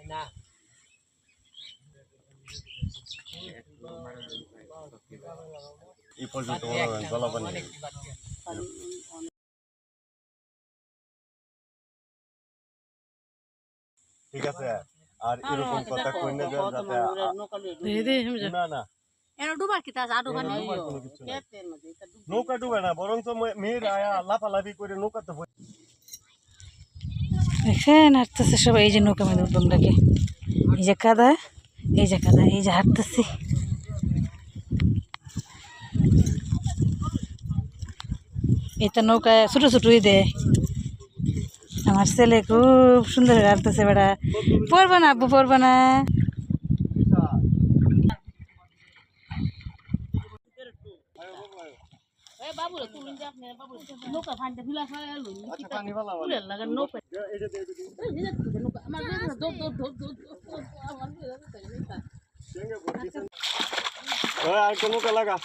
না এই পর্যন্ত জলাপানি ঠিক আছে আর এরকম কথা কই না যাতে না না নৌকা ডুবে না বরং তো মেয়েরা লাফালাফি করে নৌকা তো দেখেন হাঁটতেছে সবাই এই যে নৌকা মেয়ে উঠবো নাকি এই যে কাদা এই যে কাদা এই যে হাঁটতেছি এটা নৌকায় ছোট ছোটই দেয় আমার ছেলে খুব সুন্দর হাঁটতেছে বেড়া পড়বে না আব্বু পড়বে না নৌকা লাগা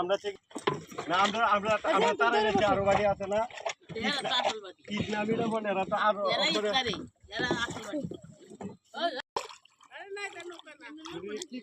আমরা ঠিক না আমরা তারা আরো বাড়ি আছে না ইসলামীরা মনে এরা তো আরো কি